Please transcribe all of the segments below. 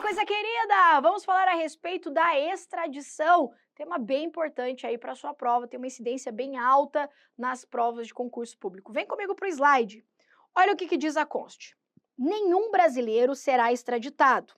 coisa querida! Vamos falar a respeito da extradição. Tema bem importante aí para a sua prova, tem uma incidência bem alta nas provas de concurso público. Vem comigo para o slide. Olha o que diz a conste. Nenhum brasileiro será extraditado,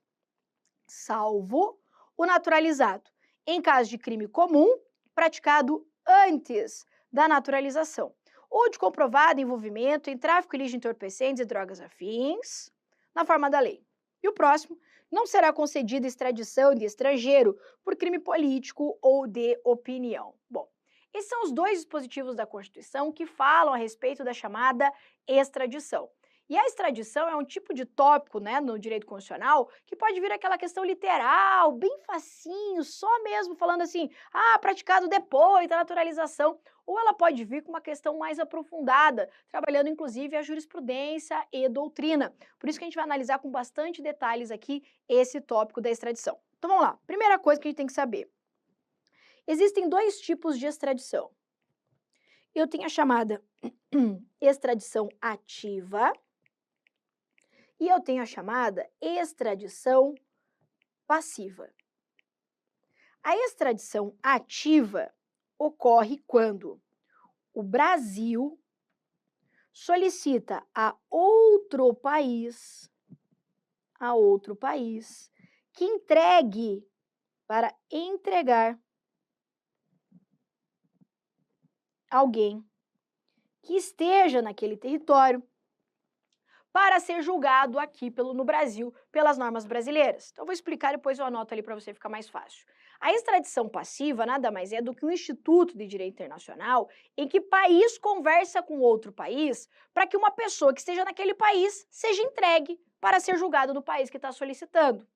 salvo o naturalizado, em caso de crime comum praticado antes da naturalização, ou de comprovado envolvimento em tráfico ilícito de entorpecentes e drogas afins, na forma da lei. E o próximo, não será concedida extradição de estrangeiro por crime político ou de opinião. Bom, esses são os dois dispositivos da Constituição que falam a respeito da chamada extradição. E a extradição é um tipo de tópico, no direito constitucional, que pode vir aquela questão literal, bem facinho, só mesmo falando assim, praticado depois da naturalização, ou ela pode vir com uma questão mais aprofundada, trabalhando inclusive a jurisprudência e doutrina. Por isso que a gente vai analisar com bastante detalhes aqui esse tópico da extradição. Então vamos lá, primeira coisa que a gente tem que saber. Existem dois tipos de extradição. Eu tenho a chamada extradição ativa, e eu tenho a chamada extradição passiva. A extradição ativa ocorre quando o Brasil solicita a outro país que entregue para entregar alguém que esteja naquele território para ser julgado aqui no Brasil, pelas normas brasileiras. Então, eu vou explicar, depois eu anoto ali para você ficar mais fácil. A extradição passiva nada mais é do que um instituto de direito internacional em que país conversa com outro país para que uma pessoa que esteja naquele país seja entregue para ser julgado no país que está solicitando.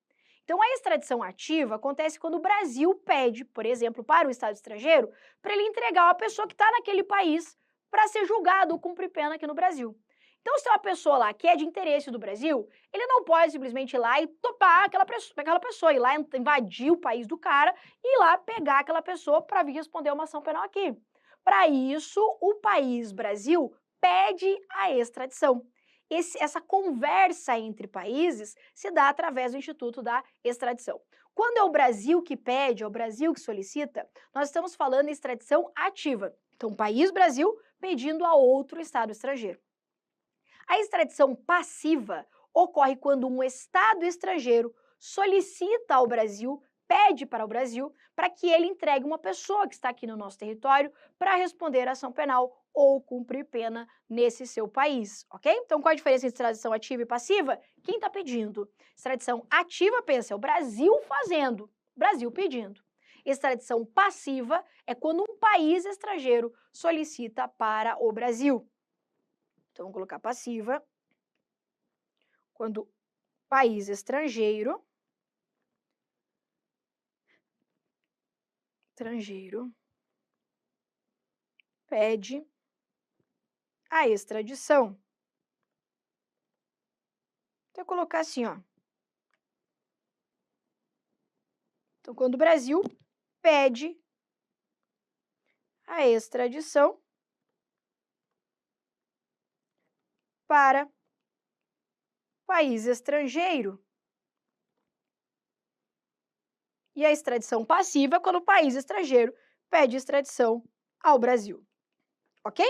Então, a extradição ativa acontece quando o Brasil pede, por exemplo, para o Estado estrangeiro, para ele entregar uma pessoa que está naquele país para ser julgado ou cumprir pena aqui no Brasil. Então, se tem uma pessoa lá que é de interesse do Brasil, ele não pode simplesmente ir lá e topar aquela pessoa, ir lá invadir o país do cara e ir lá pegar aquela pessoa para vir responder uma ação penal aqui. Para isso, o país Brasil pede a extradição. Essa conversa entre países se dá através do Instituto da Extradição. Quando é o Brasil que pede, é o Brasil que solicita, nós estamos falando em extradição ativa. Então, país Brasil pedindo a outro Estado estrangeiro. A extradição passiva ocorre quando um Estado estrangeiro solicita ao Brasil, pede para o Brasil, para que ele entregue uma pessoa que está aqui no nosso território para responder a ação penal ou cumprir pena nesse seu país, ok? Então, qual a diferença entre extradição ativa e passiva? Quem está pedindo? Extradição ativa, pensa, é o Brasil fazendo, Brasil pedindo. Extradição passiva é quando um país estrangeiro solicita para o Brasil. Então, vamos colocar passiva, quando país estrangeiro pede a extradição. Então, eu vou colocar assim, ó. Então, quando o Brasil pede a extradição para país estrangeiro. E a extradição passiva é quando o país estrangeiro pede extradição ao Brasil. Ok?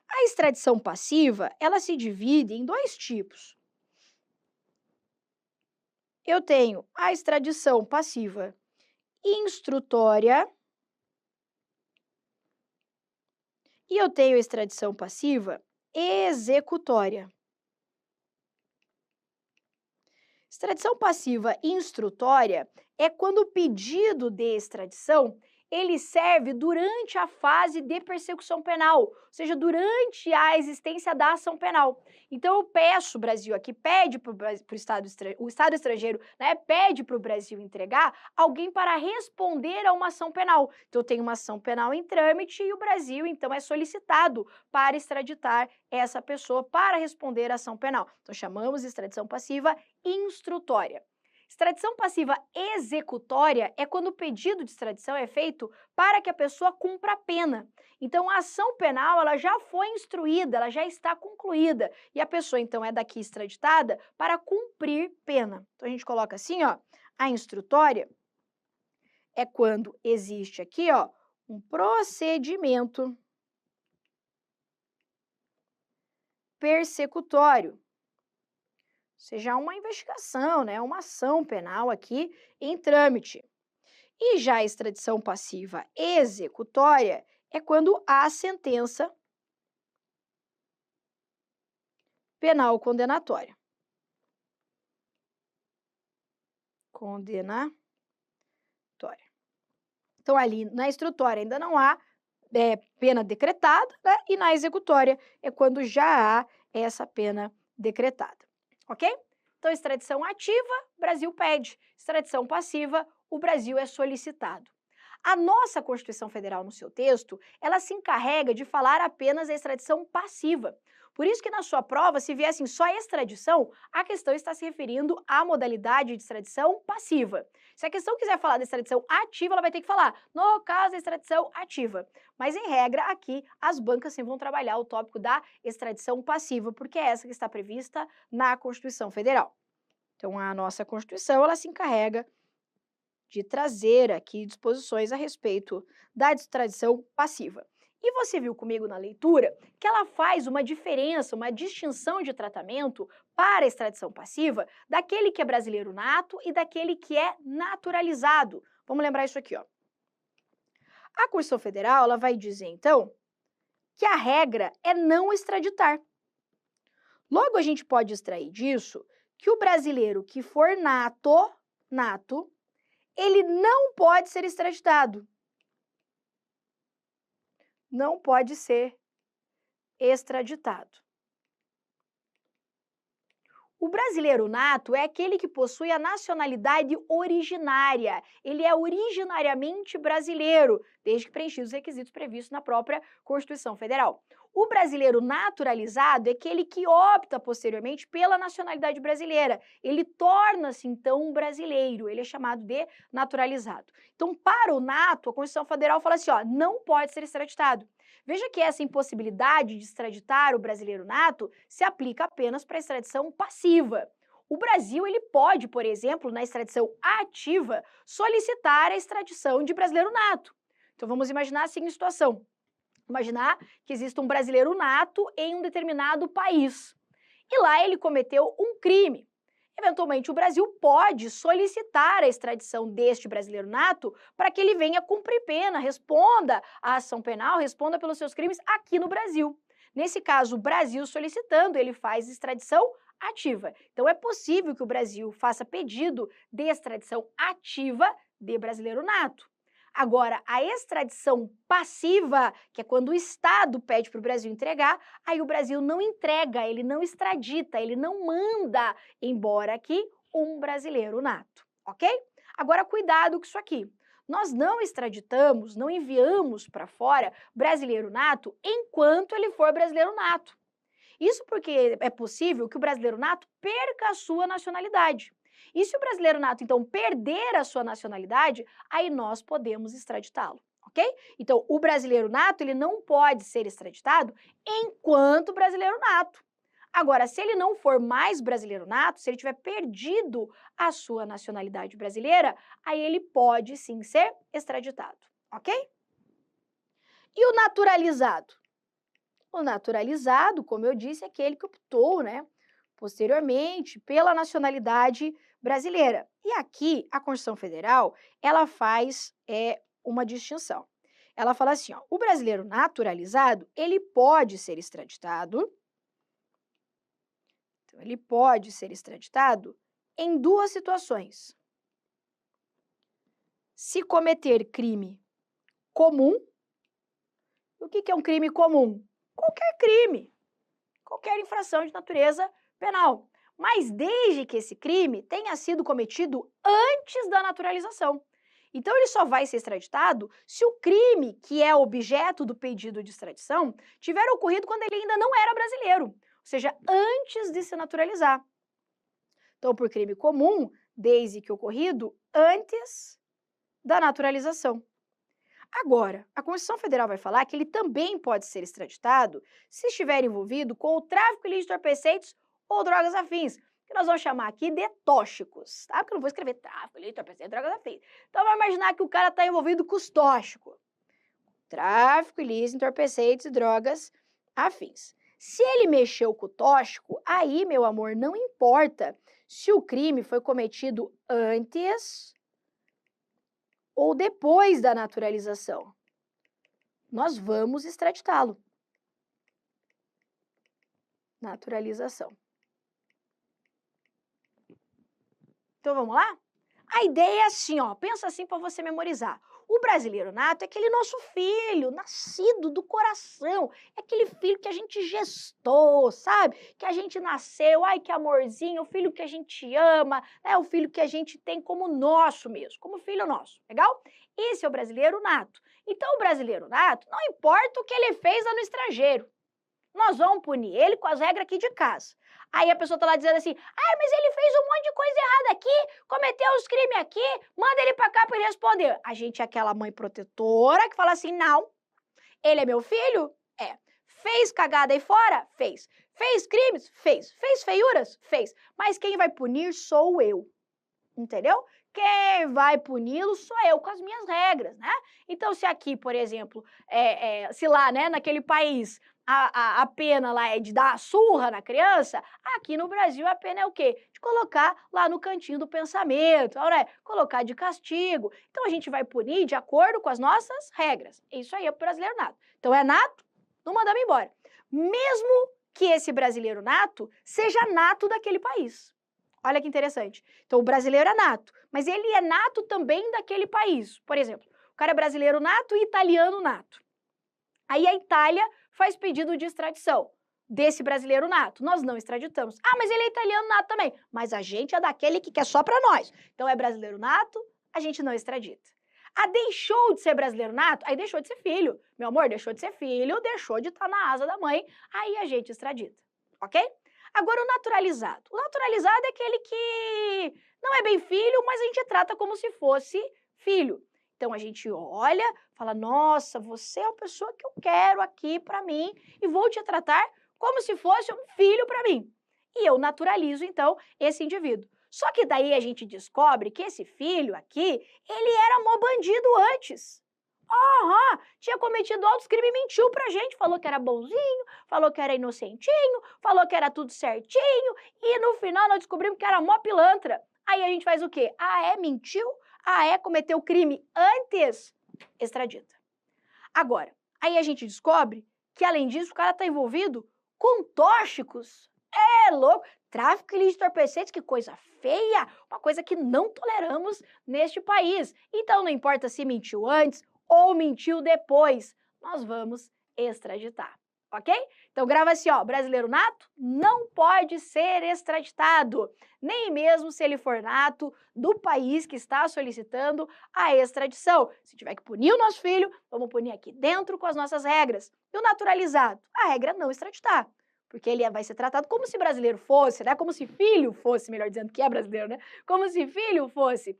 A extradição passiva, ela se divide em dois tipos. Eu tenho a extradição passiva instrutória e eu tenho a extradição passiva executória. Extradição passiva instrutória é quando o pedido de extradição ele serve durante a fase de persecução penal, ou seja, durante a existência da ação penal. Então, eu peço, o Brasil aqui pede para o Estado estrangeiro, pede para o Brasil entregar alguém para responder a uma ação penal. Então, eu tenho uma ação penal em trâmite e o Brasil, então, é solicitado para extraditar essa pessoa para responder a ação penal. Então, chamamos de extradição passiva instrutória. Extradição passiva executória é quando o pedido de extradição é feito para que a pessoa cumpra a pena. Então, a ação penal ela já foi instruída, ela já está concluída, e a pessoa, então, é daqui extraditada para cumprir pena. Então, a gente coloca assim, ó, a instrutória é quando existe aqui, ó, um procedimento persecutório, ou seja, uma investigação, né, uma ação penal aqui em trâmite. E já a extradição passiva executória é quando há sentença penal condenatória. Condenatória. Então, ali na instrutória ainda não há pena decretada, né? E na executória é quando já há essa pena decretada, ok? Então, extradição ativa, Brasil pede. Extradição passiva, o Brasil é solicitado. A nossa Constituição Federal, no seu texto, ela se encarrega de falar apenas a extradição passiva. Por isso que na sua prova, se vier assim só extradição, a questão está se referindo à modalidade de extradição passiva. Se a questão quiser falar da extradição ativa, ela vai ter que falar no caso da extradição ativa. Mas, em regra, aqui as bancas sempre vão trabalhar o tópico da extradição passiva, porque é essa que está prevista na Constituição Federal. Então, a nossa Constituição, ela se encarrega de trazer aqui disposições a respeito da extradição passiva. E você viu comigo na leitura que ela faz uma diferença, uma distinção de tratamento para a extradição passiva daquele que é brasileiro nato e daquele que é naturalizado. Vamos lembrar isso aqui, ó. A Constituição Federal, ela vai dizer, então, que a regra é não extraditar. Logo, a gente pode extrair disso que o brasileiro que for nato, ele não pode ser extraditado. Não pode ser extraditado. O brasileiro nato é aquele que possui a nacionalidade originária. Ele é originariamente brasileiro, desde que preenchidos os requisitos previstos na própria Constituição Federal. O brasileiro naturalizado é aquele que opta posteriormente pela nacionalidade brasileira. Ele torna-se, então, um brasileiro. Ele é chamado de naturalizado. Então, para o nato, a Constituição Federal fala assim, ó, não pode ser extraditado. Veja que essa impossibilidade de extraditar o brasileiro nato se aplica apenas para a extradição passiva. O Brasil ele pode, por exemplo, na extradição ativa, solicitar a extradição de brasileiro nato. Então vamos imaginar a seguinte situação. Imaginar que existe um brasileiro nato em um determinado país. E lá ele cometeu um crime. Eventualmente, o Brasil pode solicitar a extradição deste brasileiro nato para que ele venha cumprir pena, responda à ação penal, responda pelos seus crimes aqui no Brasil. Nesse caso, o Brasil solicitando, ele faz extradição ativa. Então, é possível que o Brasil faça pedido de extradição ativa de brasileiro nato. Agora, a extradição passiva, que é quando o Estado pede para o Brasil entregar, aí o Brasil não entrega, ele não extradita, ele não manda embora aqui um brasileiro nato, ok? Agora, cuidado com isso aqui. Nós não extraditamos, não enviamos para fora brasileiro nato enquanto ele for brasileiro nato. Isso porque é possível que o brasileiro nato perca a sua nacionalidade. E se o brasileiro nato, então, perder a sua nacionalidade, aí nós podemos extraditá-lo, ok? Então, o brasileiro nato, ele não pode ser extraditado enquanto brasileiro nato. Agora, se ele não for mais brasileiro nato, se ele tiver perdido a sua nacionalidade brasileira, aí ele pode sim ser extraditado, ok? E o naturalizado? O naturalizado, como eu disse, é aquele que optou, né, posteriormente pela nacionalidade brasileira. E aqui, a Constituição Federal, ela faz uma distinção. Ela fala assim, ó, o brasileiro naturalizado, ele pode ser extraditado, então, ele pode ser extraditado em duas situações. Se cometer crime comum, o que é um crime comum? Qualquer crime, qualquer infração de natureza penal, mas desde que esse crime tenha sido cometido antes da naturalização. Então, ele só vai ser extraditado se o crime que é objeto do pedido de extradição tiver ocorrido quando ele ainda não era brasileiro, ou seja, antes de se naturalizar. Então, por crime comum, desde que ocorrido antes da naturalização. Agora, a Constituição Federal vai falar que ele também pode ser extraditado se estiver envolvido com o tráfico ilícito de entorpecentes ou drogas afins, que nós vamos chamar aqui de tóxicos, tá? Porque eu não vou escrever tráfico ilícito de entorpecentes e drogas afins. Então, vamos imaginar que o cara está envolvido com os tóxicos. Tráfico ilícito de entorpecentes e drogas afins. Se ele mexeu com o tóxico, aí, meu amor, não importa se o crime foi cometido antes ou depois da naturalização. Nós vamos extraditá-lo. Naturalização. Então, vamos lá? A ideia é assim, ó, pensa assim para você memorizar. O brasileiro nato é aquele nosso filho, nascido do coração. É aquele filho que a gente gestou, sabe? Que a gente nasceu, ai que amorzinho, o filho que a gente ama, é o filho que a gente tem como nosso mesmo, como filho nosso, legal? Esse é o brasileiro nato. Então, o brasileiro nato, não importa o que ele fez lá no estrangeiro, nós vamos punir ele com as regras aqui de casa. Aí a pessoa tá lá dizendo assim, mas ele fez um monte de coisa errada aqui, cometeu os crimes aqui, manda ele pra cá pra ele responder. A gente é aquela mãe protetora que fala assim, não, ele é meu filho? É. Fez cagada aí fora? Fez. Fez crimes? Fez. Fez feiuras? Fez. Mas quem vai punir sou eu. Entendeu? Quem vai puni-lo sou eu, com as minhas regras, né? Então, se aqui, por exemplo, se lá, né, naquele país, a pena lá é de dar a surra na criança, aqui no Brasil a pena é o quê? De colocar lá no cantinho do pensamento, né? Colocar de castigo. Então, a gente vai punir de acordo com as nossas regras. Isso aí é o brasileiro nato. Então, é nato, não mandamos embora. Mesmo que esse brasileiro nato seja nato daquele país. Olha que interessante. Então, o brasileiro é nato, mas ele é nato também daquele país. Por exemplo, o cara é brasileiro nato e italiano nato. Aí a Itália faz pedido de extradição desse brasileiro nato. Nós não extraditamos. Mas ele é italiano nato também. Mas a gente é daquele que quer só pra nós. Então, é brasileiro nato, a gente não extradita. Deixou de ser brasileiro nato? Aí deixou de ser filho. Meu amor, deixou de ser filho, deixou de estar na asa da mãe, aí a gente extradita. Ok? Agora, o naturalizado. O naturalizado é aquele que não é bem filho, mas a gente trata como se fosse filho. Então, a gente olha, fala, nossa, você é a pessoa que eu quero aqui para mim e vou te tratar como se fosse um filho para mim. E eu naturalizo, então, esse indivíduo. Só que daí a gente descobre que esse filho aqui, ele era mó bandido antes. Tinha cometido altos crimes e mentiu pra gente, falou que era bonzinho, falou que era inocentinho, falou que era tudo certinho, e no final nós descobrimos que era mó pilantra. Aí a gente faz o quê? Mentiu? Cometeu crime antes? Extradita. Agora, aí a gente descobre que, além disso, o cara tá envolvido com tóxicos. É louco! Tráfico ilícito de entorpecentes, que coisa feia! Uma coisa que não toleramos neste país. Então, não importa se mentiu antes ou mentiu depois, nós vamos extraditar, ok? Então, grava assim, ó, brasileiro nato não pode ser extraditado, nem mesmo se ele for nato do país que está solicitando a extradição. Se tiver que punir o nosso filho, vamos punir aqui dentro com as nossas regras. E o naturalizado? A regra é não extraditar, porque ele vai ser tratado como se brasileiro fosse, né? Como se filho fosse, melhor dizendo, que é brasileiro, né? Como se filho fosse.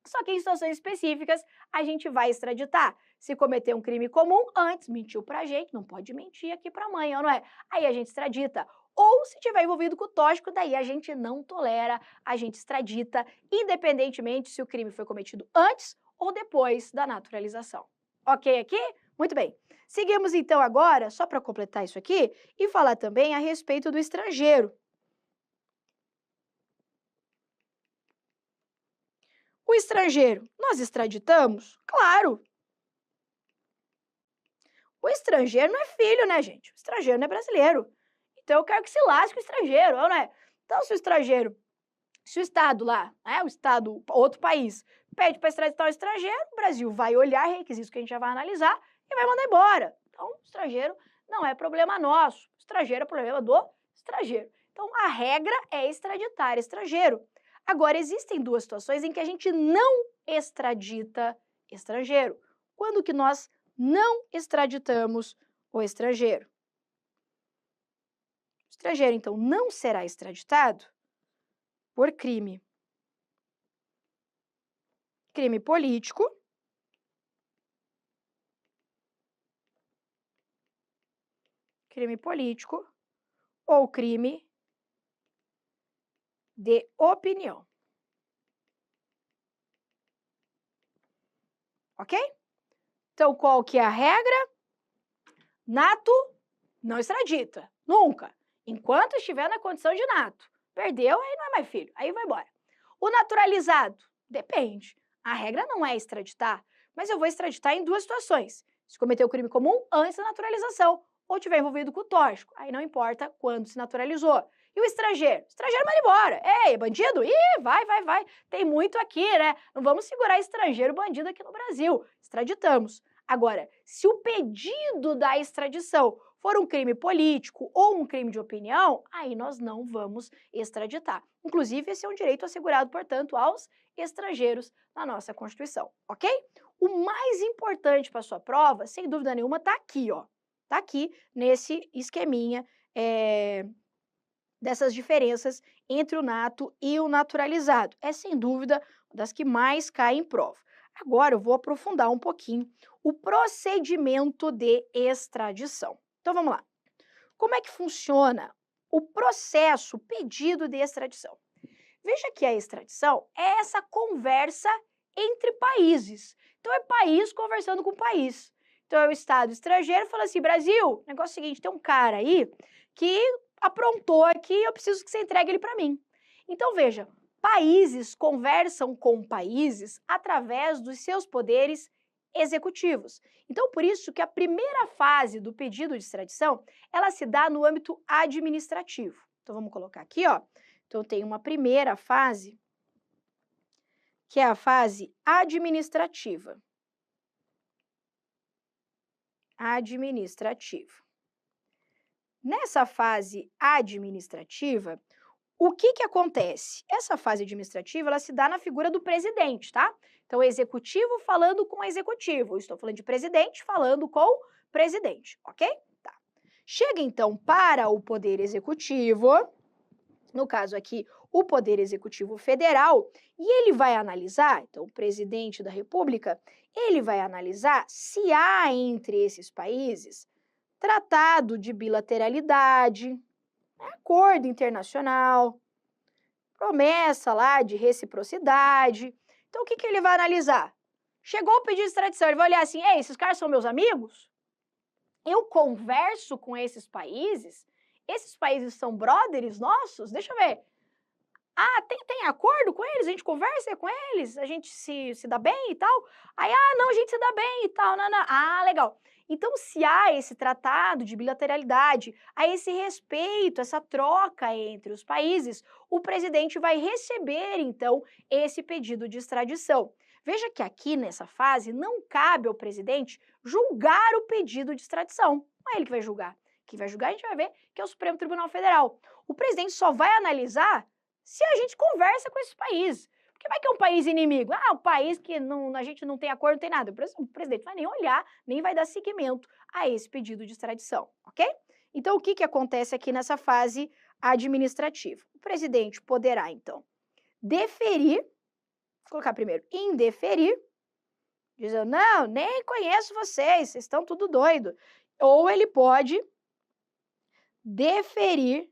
Só que em situações específicas, a gente vai extraditar. Se cometer um crime comum, antes mentiu pra gente, não pode mentir aqui pra mãe, não é? Aí a gente extradita. Ou se tiver envolvido com o tóxico, daí a gente não tolera, a gente extradita, independentemente se o crime foi cometido antes ou depois da naturalização. Ok aqui? Muito bem. Seguimos então agora, só para completar isso aqui, e falar também a respeito do estrangeiro. O estrangeiro, nós extraditamos? Claro. O estrangeiro não é filho, né, gente? O estrangeiro não é brasileiro. Então, eu quero que se lasque o estrangeiro, não é? Então, se o Estado lá, né, o Estado, outro país, pede para extraditar o estrangeiro, o Brasil vai olhar requisitos que a gente já vai analisar e vai mandar embora. Então, o estrangeiro não é problema nosso. O estrangeiro é problema do estrangeiro. Então, a regra é extraditar estrangeiro. Agora, existem duas situações em que a gente não extradita estrangeiro. Quando que nós não extraditamos o estrangeiro? O estrangeiro, então, não será extraditado por crime crime político, ou crime de opinião. Ok? Então, qual que é a regra? Nato não extradita, nunca. Enquanto estiver na condição de nato. Perdeu, aí não é mais filho, aí vai embora. O naturalizado, depende. A regra não é extraditar, mas eu vou extraditar em duas situações. Se cometeu o crime comum antes da naturalização, ou tiver envolvido com o tóxico, aí não importa quando se naturalizou. E o estrangeiro? O estrangeiro manda embora. Ei, bandido? Ih, vai. Tem muito aqui, né? Não vamos segurar estrangeiro bandido aqui no Brasil. Extraditamos. Agora, se o pedido da extradição for um crime político ou um crime de opinião, aí nós não vamos extraditar. Inclusive, esse é um direito assegurado, portanto, aos estrangeiros na nossa Constituição, ok? O mais importante para a sua prova, sem dúvida nenhuma, está aqui, ó. Está aqui nesse esqueminha dessas diferenças entre o nato e o naturalizado. É, sem dúvida, uma das que mais cai em prova. Agora eu vou aprofundar um pouquinho o procedimento de extradição. Então vamos lá. Como é que funciona o processo, o pedido de extradição? Veja que a extradição é essa conversa entre países. Então é país conversando com país. Então é o Estado estrangeiro falando assim, Brasil, negócio é o seguinte, tem um cara aí que aprontou aqui, eu preciso que você entregue ele para mim. Então veja, países conversam com países através dos seus poderes executivos. Então, por isso que a primeira fase do pedido de extradição, ela se dá no âmbito administrativo. Então, vamos colocar aqui, ó. Então, tem uma primeira fase, que é a fase administrativa. Nessa fase administrativa, o que acontece? Essa fase administrativa, ela se dá na figura do presidente, tá? Então, executivo falando com executivo. Eu estou falando de presidente falando com presidente, ok? Tá. Chega, então, para o poder executivo, no caso aqui, o Poder Executivo Federal, e ele vai analisar, então, o presidente da República, ele vai analisar se há entre esses países tratado de bilateralidade, acordo internacional, promessa lá de reciprocidade. Então, o que ele vai analisar? Chegou o pedido de extradição, ele vai olhar assim, ei, esses caras são meus amigos? Eu converso com esses países são brothers nossos? Deixa eu ver. Ah, tem acordo com eles? A gente conversa com eles? A gente se dá bem e tal? Aí, não, a gente se dá bem e tal. Não. Ah, legal. Então, se há esse tratado de bilateralidade, há esse respeito, essa troca entre os países, o presidente vai receber, então, esse pedido de extradição. Veja que aqui, nessa fase, não cabe ao presidente julgar o pedido de extradição. Não é ele que vai julgar. Quem vai julgar, a gente vai ver, que é o Supremo Tribunal Federal. O presidente só vai analisar se a gente conversa com esses países. Porque vai que é um país inimigo. Um país que a gente não tem acordo, não tem nada. O presidente não vai nem olhar, nem vai dar seguimento a esse pedido de extradição, ok? Então, o que acontece aqui nessa fase administrativa? O presidente poderá, então, deferir, vou colocar primeiro, indeferir, dizendo, não, nem conheço vocês estão tudo doido. Ou ele pode deferir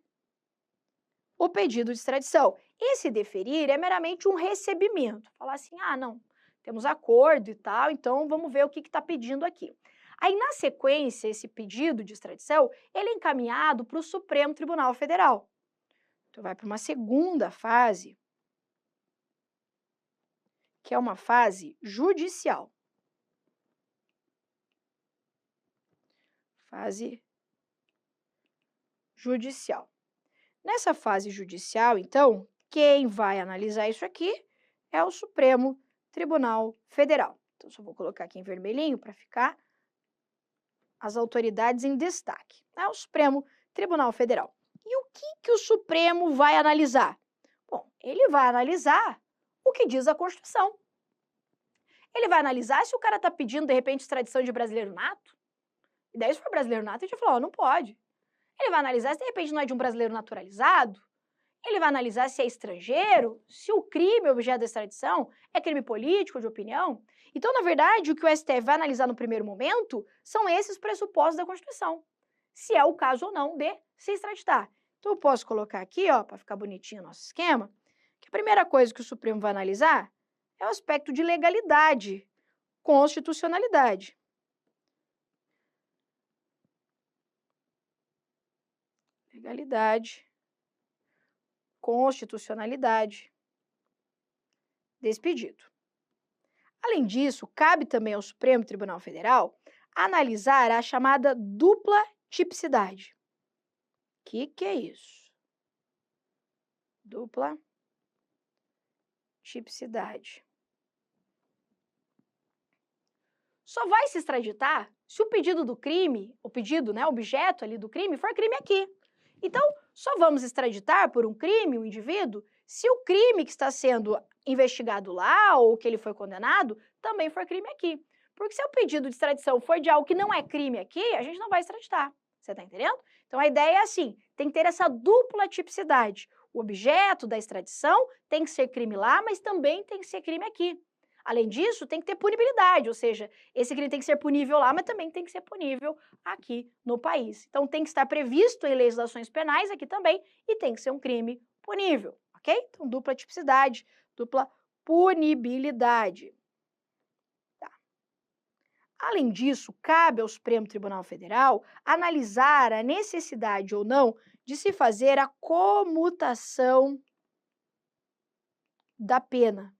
o pedido de extradição. Esse deferir é meramente um recebimento. Falar assim, não, temos acordo e tal, então vamos ver o que está pedindo aqui. Aí, na sequência, esse pedido de extradição, ele é encaminhado para o Supremo Tribunal Federal. Então, vai para uma segunda fase, que é uma fase judicial. Fase judicial. Nessa fase judicial, então, quem vai analisar isso aqui é o Supremo Tribunal Federal. Então, só vou colocar aqui em vermelhinho para ficar as autoridades em destaque. É o Supremo Tribunal Federal. E o que o Supremo vai analisar? Bom, ele vai analisar o que diz a Constituição. Ele vai analisar se o cara está pedindo, de repente, extradição de brasileiro nato. E daí, se for brasileiro nato, a gente vai falar, não pode. Ele vai analisar se, de repente, não é de um brasileiro naturalizado. Ele vai analisar se é estrangeiro, se o crime objeto da extradição é crime político, de opinião. Então, na verdade, o que o STF vai analisar no primeiro momento são esses pressupostos da Constituição. Se é o caso ou não de se extraditar. Então, eu posso colocar aqui, ó, para ficar bonitinho o nosso esquema, que a primeira coisa que o Supremo vai analisar é o aspecto de legalidade, constitucionalidade. Legalidade, constitucionalidade desse pedido. Além disso, cabe também ao Supremo Tribunal Federal analisar a chamada dupla tipicidade. O que é isso? Dupla tipicidade. Só vai se extraditar se o pedido do crime, o pedido, né, objeto ali do crime, for crime aqui. Então, só vamos extraditar por um crime, um indivíduo, se o crime que está sendo investigado lá ou que ele foi condenado também for crime aqui. Porque se o pedido de extradição for de algo que não é crime aqui, a gente não vai extraditar. Você está entendendo? Então, a ideia é assim, tem que ter essa dupla tipicidade. O objeto da extradição tem que ser crime lá, mas também tem que ser crime aqui. Além disso, tem que ter punibilidade, ou seja, esse crime tem que ser punível lá, mas também tem que ser punível aqui no país. Então, tem que estar previsto em legislações penais aqui também e tem que ser um crime punível, ok? Então, dupla tipicidade, dupla punibilidade. Tá. Além disso, cabe ao Supremo Tribunal Federal analisar a necessidade ou não de se fazer a comutação da pena.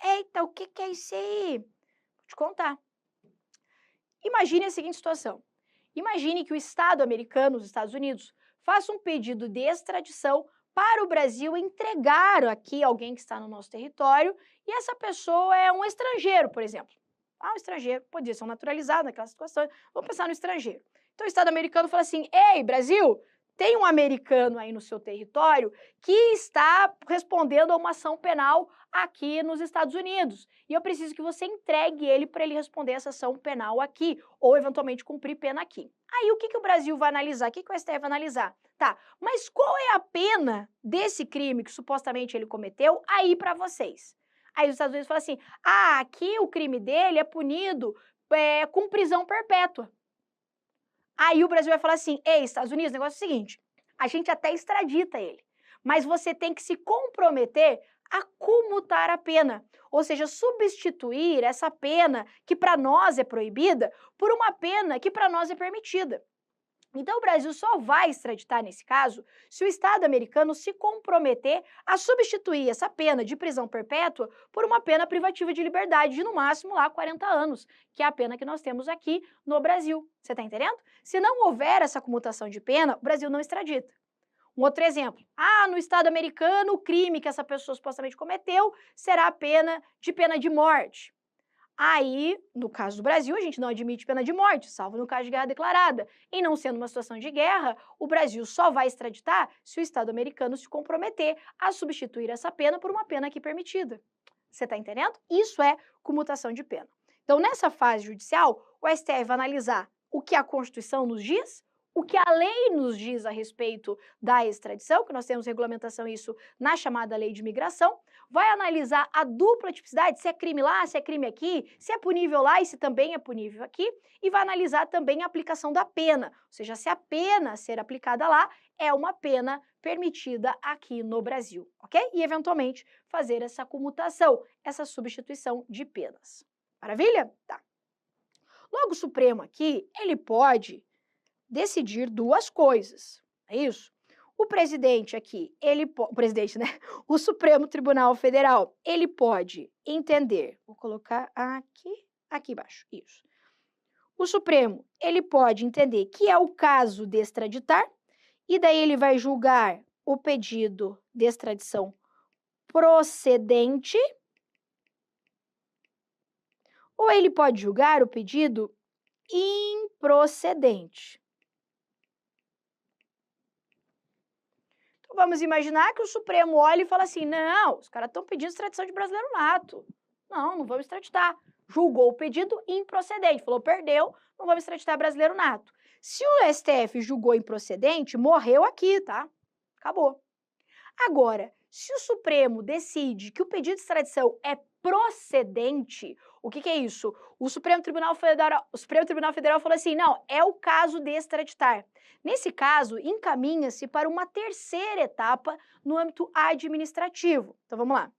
Eita, o que é isso aí? Vou te contar. Imagine a seguinte situação. Imagine que o Estado americano, os Estados Unidos, faça um pedido de extradição para o Brasil entregar aqui alguém que está no nosso território e essa pessoa é um estrangeiro, por exemplo. Um estrangeiro, podia ser um naturalizado naquela situação. Vamos pensar no estrangeiro. Então o Estado americano fala assim, ei, Brasil, tem um americano aí no seu território que está respondendo a uma ação penal aqui nos Estados Unidos. E eu preciso que você entregue ele para ele responder essa ação penal aqui, ou eventualmente cumprir pena aqui. Aí o que o Brasil vai analisar? O que o STF vai analisar? Tá, mas qual é a pena desse crime que supostamente ele cometeu aí para vocês? Aí os Estados Unidos falam assim, aqui o crime dele é punido com prisão perpétua. Aí o Brasil vai falar assim, ei, Estados Unidos, o negócio é o seguinte, a gente até extradita ele, mas você tem que se comprometer a comutar a pena, ou seja, substituir essa pena que para nós é proibida por uma pena que para nós é permitida. Então, o Brasil só vai extraditar, nesse caso, se o Estado americano se comprometer a substituir essa pena de prisão perpétua por uma pena privativa de liberdade de, no máximo, lá 40 anos, que é a pena que nós temos aqui no Brasil. Você está entendendo? Se não houver essa comutação de pena, o Brasil não extradita. Um outro exemplo. No Estado americano, o crime que essa pessoa supostamente cometeu será a pena de morte. Aí, no caso do Brasil, a gente não admite pena de morte, salvo no caso de guerra declarada. E não sendo uma situação de guerra, o Brasil só vai extraditar se o Estado americano se comprometer a substituir essa pena por uma pena aqui permitida. Você está entendendo? Isso é comutação de pena. Então, nessa fase judicial, o STF vai analisar o que a Constituição nos diz, o que a lei nos diz a respeito da extradição, que nós temos regulamentação isso na chamada lei de imigração, vai analisar a dupla tipicidade, se é crime lá, se é crime aqui, se é punível lá e se também é punível aqui, e vai analisar também a aplicação da pena, ou seja, se a pena a ser aplicada lá é uma pena permitida aqui no Brasil, ok? E, eventualmente, fazer essa comutação, essa substituição de penas. Maravilha? Tá. Logo, o Supremo aqui, ele pode decidir duas coisas, é isso? O presidente aqui, o Supremo Tribunal Federal, ele pode entender, vou colocar aqui embaixo, isso. O Supremo, ele pode entender que é o caso de extraditar, e daí ele vai julgar o pedido de extradição procedente, ou ele pode julgar o pedido improcedente. Vamos imaginar que o Supremo olha e fala assim, não, os caras estão pedindo extradição de brasileiro nato. Não vamos extraditar. Julgou o pedido improcedente, falou, perdeu, não vamos extraditar brasileiro nato. Se o STF julgou improcedente, morreu aqui, tá? Acabou. Agora, se o Supremo decide que o pedido de extradição é procedente, o que é isso? O Supremo Tribunal Federal falou assim, não, é o caso de extraditar. Nesse caso, encaminha-se para uma terceira etapa no âmbito administrativo. Então, vamos lá.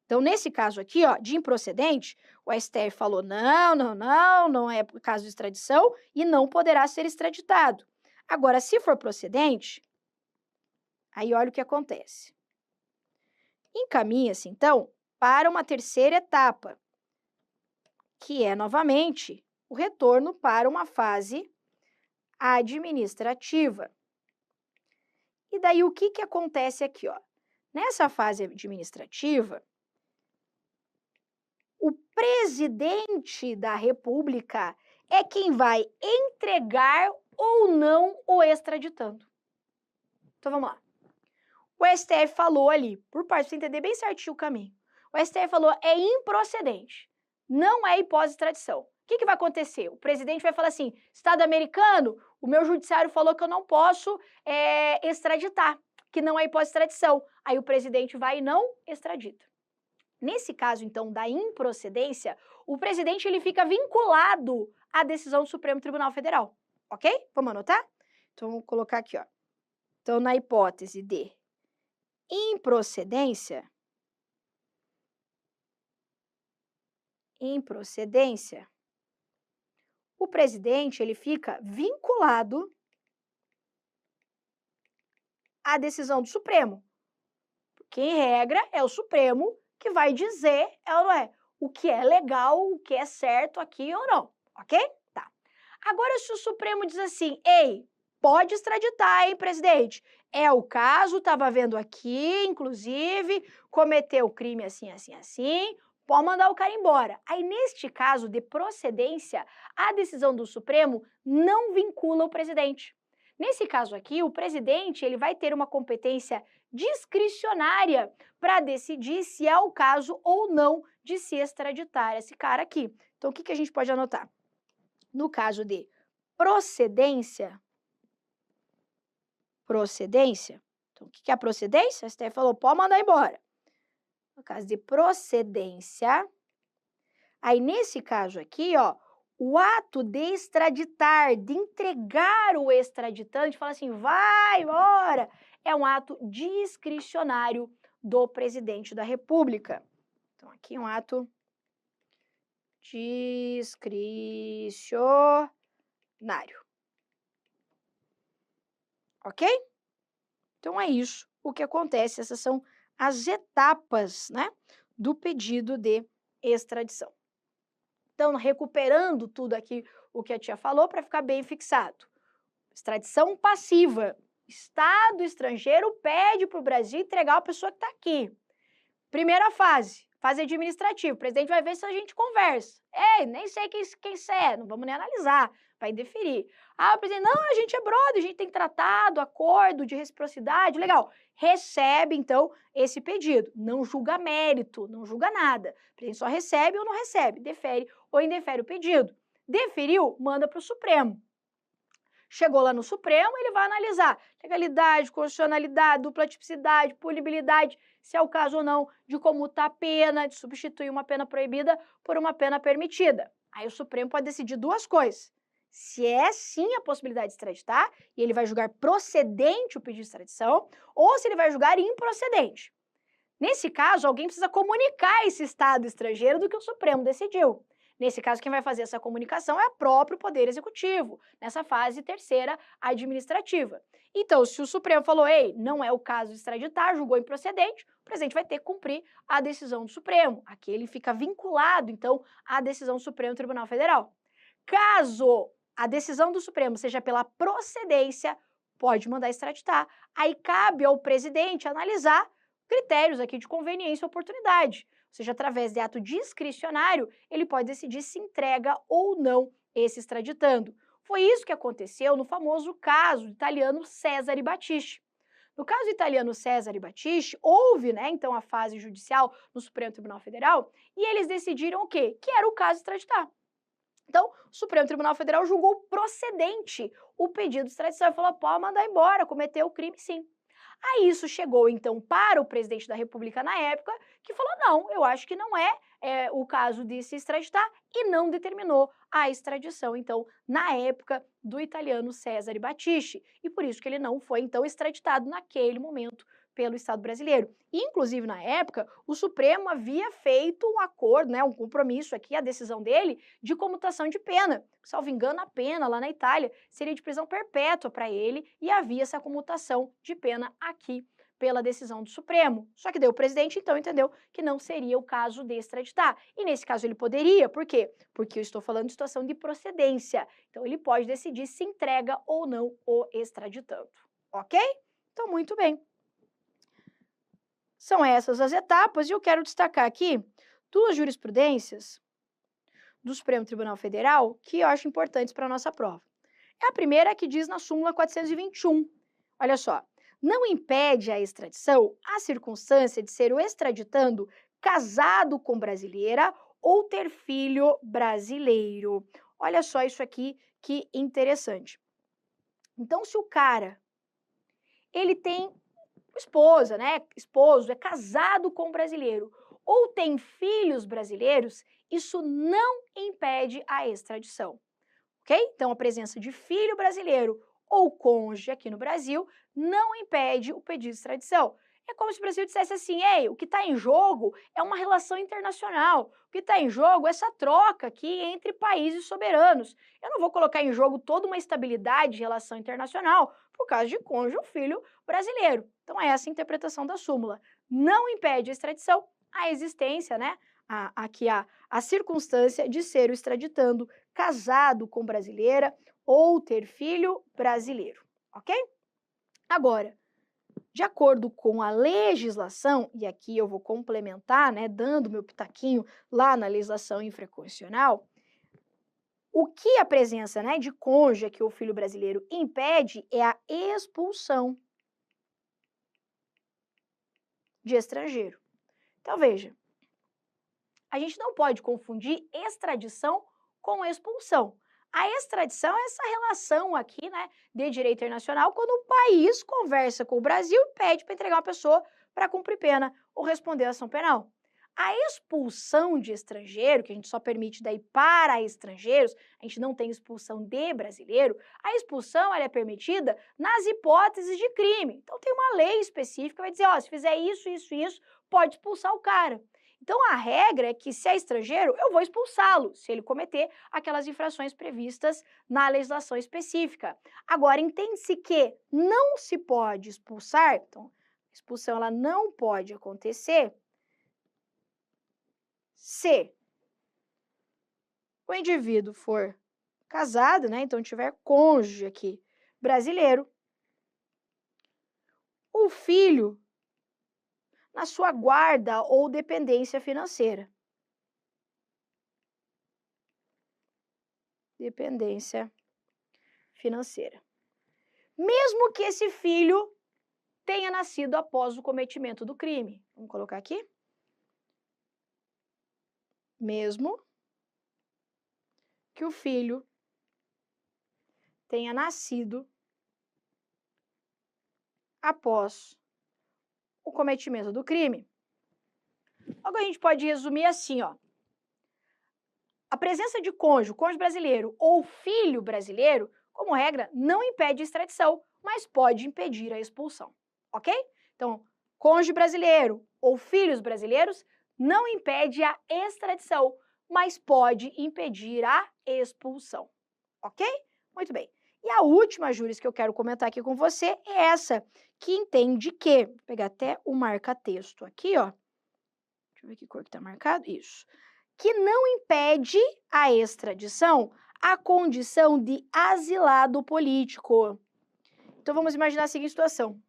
Então, nesse caso aqui, ó, de improcedente, o STF falou, não é caso de extradição e não poderá ser extraditado. Agora, se for procedente, aí olha o que acontece. Encaminha-se, então, para uma terceira etapa, que é, novamente, o retorno para uma fase administrativa. E daí, o que acontece aqui, ó? Nessa fase administrativa, o presidente da República é quem vai entregar ou não o extraditando. Então, vamos lá. O STF falou ali, por parte, para você entender bem certinho o caminho, o STF falou, é improcedente, não é hipótese de extradição. O que vai acontecer? O presidente vai falar assim, Estado americano, o meu judiciário falou que eu não posso extraditar, que não é hipótese de extradição. Aí o presidente vai e não extradita. Nesse caso, então, da improcedência, o presidente ele fica vinculado à decisão do Supremo Tribunal Federal, ok? Vamos anotar? Então, vamos colocar aqui, ó. Então, na hipótese de improcedência, o presidente ele fica vinculado à decisão do Supremo. Porque, em regra, é o Supremo que vai dizer, ou não é, o que é legal, o que é certo aqui ou não, ok? Tá. Agora, se o Supremo diz assim, ei, pode extraditar, hein, presidente? É o caso, estava vendo aqui, inclusive, cometeu crime assim, pode mandar o cara embora. Aí, neste caso de procedência, a decisão do Supremo não vincula o presidente. Nesse caso aqui, o presidente ele vai ter uma competência discricionária para decidir se é o caso ou não de se extraditar esse cara aqui. Então, o que a gente pode anotar? No caso de procedência, então, o que é a procedência? A STF falou, pode mandar embora. No caso de procedência, aí nesse caso aqui, ó, o ato de extraditar, de entregar o extraditante, fala assim, vai embora, é um ato discricionário do presidente da República. Então, aqui um ato discricionário. Ok? Então, é isso o que acontece. Essas são as etapas, né, do pedido de extradição. Então, recuperando tudo aqui o que a tia falou para ficar bem fixado. Extradição passiva. Estado estrangeiro pede para o Brasil entregar a pessoa que está aqui. Primeira fase administrativa. O presidente vai ver se a gente conversa. Ei, nem sei quem você é, não vamos nem analisar, vai deferir. Ah, o presidente, não, a gente é brother, a gente tem tratado, acordo de reciprocidade, legal. Recebe, então, esse pedido. Não julga mérito, não julga nada. O presidente só recebe ou não recebe, defere ou indefere o pedido. Deferiu, manda para o Supremo. Chegou lá no Supremo, ele vai analisar legalidade, constitucionalidade, dupla tipicidade, punibilidade, se é o caso ou não de comutar a pena, de substituir uma pena proibida por uma pena permitida. Aí o Supremo pode decidir duas coisas. Se é sim a possibilidade de extraditar, e ele vai julgar procedente o pedido de extradição, ou se ele vai julgar improcedente. Nesse caso, alguém precisa comunicar esse Estado estrangeiro do que o Supremo decidiu. Nesse caso, quem vai fazer essa comunicação é o próprio Poder Executivo, nessa fase terceira administrativa. Então, se o Supremo falou, ei, não é o caso de extraditar, julgou improcedente, o presidente vai ter que cumprir a decisão do Supremo. Aqui ele fica vinculado, então, à decisão do Supremo Tribunal Federal. Caso a decisão do Supremo seja pela procedência, pode mandar extraditar. Aí cabe ao presidente analisar critérios aqui de conveniência e oportunidade. Ou seja, através de ato discricionário, ele pode decidir se entrega ou não esse extraditando. Foi isso que aconteceu no famoso caso do italiano Cesare Battisti. No caso do italiano Cesare Battisti, houve, né, então, a fase judicial no Supremo Tribunal Federal e eles decidiram o quê? Que era o caso de extraditar. Então, o Supremo Tribunal Federal julgou procedente o pedido de extradição e falou, pode mandar embora, cometeu o crime sim. Aí isso chegou, então, para o presidente da República na época, que falou, não, eu acho que não é o caso de se extraditar, e não determinou a extradição, então, na época do italiano Cesare Battisti, e por isso que ele não foi, então, extraditado naquele momento pelo Estado brasileiro. E, inclusive, na época, o Supremo havia feito um acordo, né, um compromisso aqui, a decisão dele, de comutação de pena. Salvo engano, a pena lá na Itália seria de prisão perpétua para ele, e havia essa comutação de pena aqui pela decisão do Supremo. Só que daí o presidente, então, entendeu que não seria o caso de extraditar. E nesse caso ele poderia, por quê? Porque eu estou falando de situação de procedência. Então ele pode decidir se entrega ou não o extraditando. Ok? Então, muito bem. São essas as etapas, e eu quero destacar aqui duas jurisprudências do Supremo Tribunal Federal que eu acho importantes para a nossa prova. A primeira que diz na súmula 421, olha só, não impede a extradição a circunstância de ser o extraditando casado com brasileira ou ter filho brasileiro. Olha só isso aqui, que interessante. Então, se o cara, ele tem esposa, né? Esposo, é casado com um brasileiro ou tem filhos brasileiros, isso não impede a extradição, ok? Então, a presença de filho brasileiro ou cônjuge aqui no Brasil não impede o pedido de extradição. É como se o Brasil dissesse assim, ei, o que está em jogo é uma relação internacional, o que está em jogo é essa troca aqui entre países soberanos. Eu não vou colocar em jogo toda uma estabilidade de relação internacional por causa de cônjuge ou filho brasileiro. Então, é essa a interpretação da súmula. Não impede a extradição, a existência, né? Aqui a circunstância de ser o extraditando casado com brasileira ou ter filho brasileiro, ok? Agora, de acordo com a legislação, e aqui eu vou complementar, né, dando meu pitaquinho lá na legislação infraconstitucional, o que a presença, né, de cônjuge aqui ou filho brasileiro impede é a expulsão de estrangeiro. Então, veja, a gente não pode confundir extradição com expulsão. A extradição é essa relação aqui, né, de direito internacional, quando o país conversa com o Brasil e pede para entregar uma pessoa para cumprir pena ou responder a ação penal. A expulsão de estrangeiro, que a gente só permite daí para estrangeiros, a gente não tem expulsão de brasileiro, a expulsão ela é permitida nas hipóteses de crime. Então tem uma lei específica que vai dizer, ó, se fizer isso, isso, isso, pode expulsar o cara. Então, a regra é que, se é estrangeiro, eu vou expulsá-lo, se ele cometer aquelas infrações previstas na legislação específica. Agora, entende-se que não se pode expulsar, então, a expulsão ela não pode acontecer se o indivíduo for casado, né, então tiver cônjuge aqui brasileiro, o filho na sua guarda ou dependência financeira. Dependência financeira. Mesmo que esse filho tenha nascido após o cometimento do crime. Vamos colocar aqui. Mesmo que o filho tenha nascido após o cometimento do crime. Logo, a gente pode resumir assim, ó. A presença de cônjuge brasileiro ou filho brasileiro, como regra, não impede a extradição, mas pode impedir a expulsão, ok? Então, cônjuge brasileiro ou filhos brasileiros não impede a extradição, mas pode impedir a expulsão, ok? Muito bem. E a última júris que eu quero comentar aqui com você é essa, que entende que, vou pegar até o marca-texto aqui, ó. Deixa eu ver que cor que tá marcado. Isso. Que não impede a extradição a condição de asilado político. Então, vamos imaginar a seguinte situação.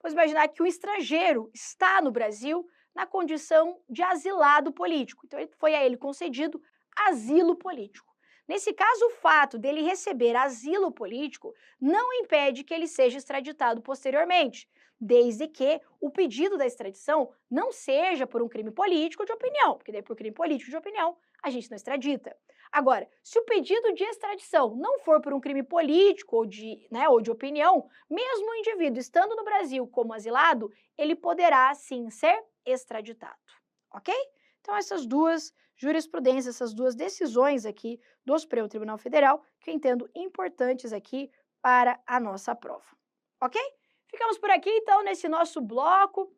Vamos imaginar que o estrangeiro está no Brasil na condição de asilado político. Então, foi a ele concedido asilo político. Nesse caso, o fato dele receber asilo político não impede que ele seja extraditado posteriormente, desde que o pedido da extradição não seja por um crime político de opinião, porque daí por crime político de opinião a gente não extradita. Agora, se o pedido de extradição não for por um crime político ou de opinião, mesmo o indivíduo estando no Brasil como asilado, ele poderá sim ser extraditado, ok? Então, essas duas jurisprudências, essas duas decisões aqui do Supremo Tribunal Federal, que eu entendo importantes aqui para a nossa prova, ok? Ficamos por aqui, então, nesse nosso bloco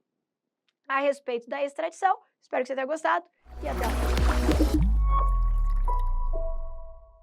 a respeito da extradição. Espero que você tenha gostado e até a próxima.